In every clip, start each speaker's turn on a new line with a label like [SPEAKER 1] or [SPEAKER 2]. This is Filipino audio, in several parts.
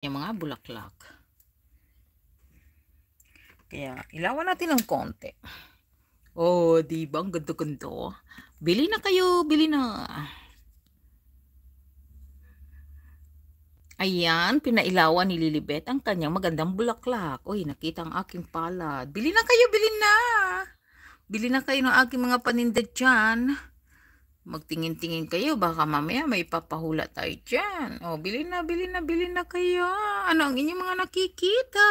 [SPEAKER 1] yung mga bulaklak. Kaya, ilawan natin ng konti. Oh, di ba? Ang ganda-ganda. Bili na kayo, bili na. Ayan, pinailawan ni Lilibet ang kanyang magandang bulaklak. Uy, nakita ang aking palad. Bili na kayo, bili na. Bili na kayo ng aking mga paninda dyan. Magtingin-tingin kayo, baka mamaya may papahula tayo dyan. Oh, bili na, bili na, bili na kayo. Ano ang inyong mga nakikita?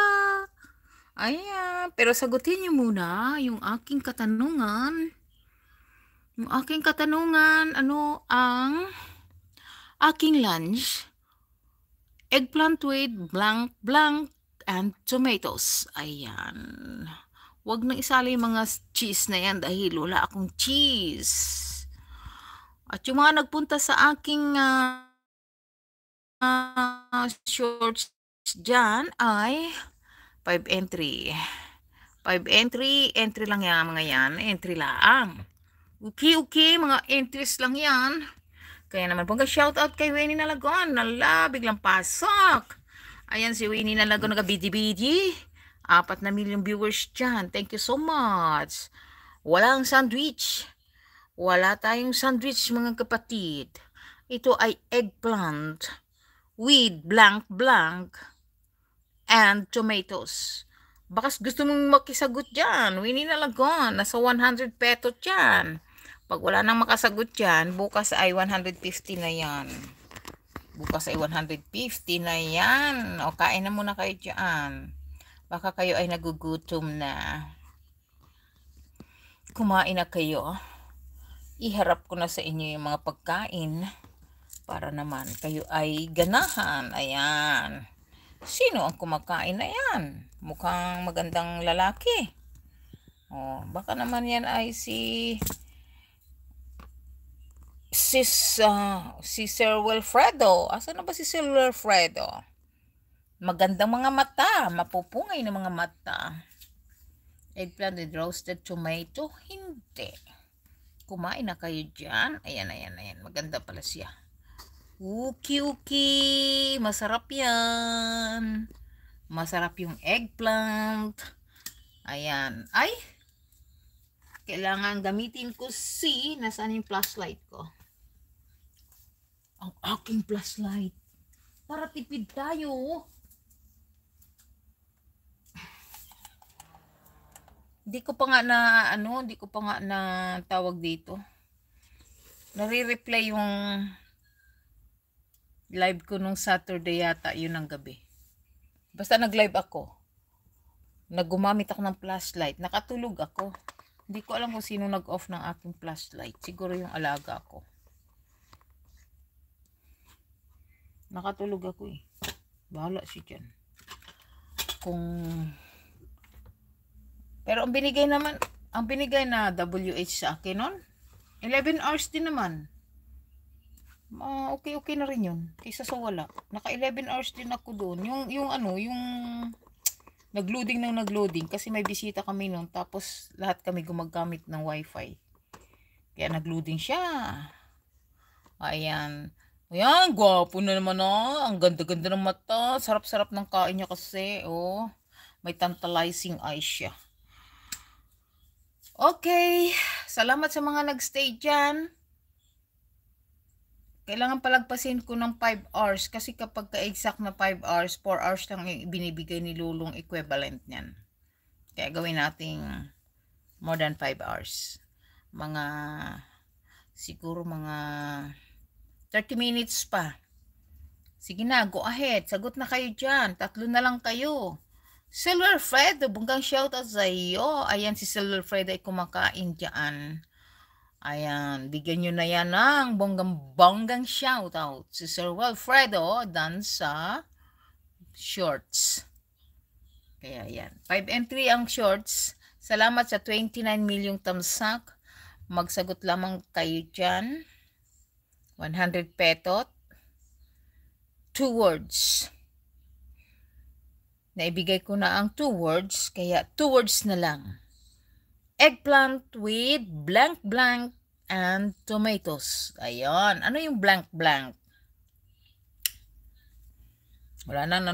[SPEAKER 1] Ayan, pero sagutin niyo muna yung aking katanungan. Yung aking katanungan, ano ang aking lunch? Eggplant with blank, blank, and tomatoes. Ayan. Huwag nang isali yung mga cheese na yan dahil wala akong cheese. At yung mga nagpunta sa aking shorts dyan ay 5 entry. 5 entry lang yan mga yan. Entry lang. Okay, mga entries lang yan. Kaya naman pong shoutout kay Winnie Nalagon. Nala, biglang pasok. Ayan si Winnie Nalagon, nagabidi-bidi. 4 na million viewers dyan. Thank you so much. Walang sandwich. Wala tayong sandwich mga kapatid. Ito ay eggplant with blank and tomatoes. Bakas gusto mong makisagot dyan. Winnie Nalagon. Nasa 100 peso dyan. Pag wala nang makasagot dyan, bukas ay 150 na yan. Bukas ay 150 na yan. O, kain na muna kayo dyan. Baka kayo ay nagugutom na. Kumain na kayo. Iharap ko na sa inyo yung mga pagkain. Para naman kayo ay ganahan. Ayan. Sino ang kumakain na yan? Mukhang magandang lalaki. O, baka naman yan ay si Sir Wilfredo. Asa na ba si Sir Wilfredo? Magandang mga mata. Mapupungay na mga mata. Eggplant with roasted tomato? Hindi. Kumain na kayo dyan. Ayan. Maganda pala siya. Uki. Masarap yan. Masarap yung eggplant. Ayan. Ay! Kailangan gamitin ko nasaan yung flashlight ko? Ang aking flashlight. Para tipid tayo. Hindi ko pa nga na tawag dito. Nare-replay yung live ko nung Saturday yata, yun ang gabi. Basta nag-live ako. Nagumamit ako ng flashlight. Nakatulog ako. Hindi ko alam kung sino nag-off ng aking flashlight. Siguro yung alaga ko. Nakatulog ako eh. Bahala siya dyan. Pero ang binigay na WH sa akin nun, 11 hours din naman. Okay na rin yun. Kaysa sa wala. Naka 11 hours din ako doon. Yung nag-loading kasi may bisita kami noon. Tapos lahat kami gumagamit ng wifi. Kaya nag-loading siya. Ayan. Ayan, gwapo na naman Ang ganda-ganda ng mata. Sarap-sarap ng kain niya kasi. Oh, may tantalizing eyes siya. Okay. Salamat sa mga nagstay dyan. Kailangan palagpasin ko ng 5 hours. Kasi kapag ka-exact na 5 hours, 4 hours lang binibigay ni Lulong equivalent niyan. Kaya gawin nating more than 5 hours. Siguro mga 30 minutes pa. Sige na, go ahead. Sagot na kayo dyan. 3 na lang kayo. Silver Fredo, bunggang shoutout sa iyo. Ayan, si Silver Fredo ay kumakain dyan. Ayan, bigyan nyo na yan ng bonggang shoutout. Si Sir Wilfredo dan sa shorts. Kaya yan. 5 entry ang shorts. Salamat sa 29 milyong tamsak. Magsagot lamang kayo dyan. 100 petot. 2 words. Naibigay ko na ang 2 words, kaya 2 words na lang. Eggplant with blank and tomatoes. Ayan. Ano yung blank? Wala na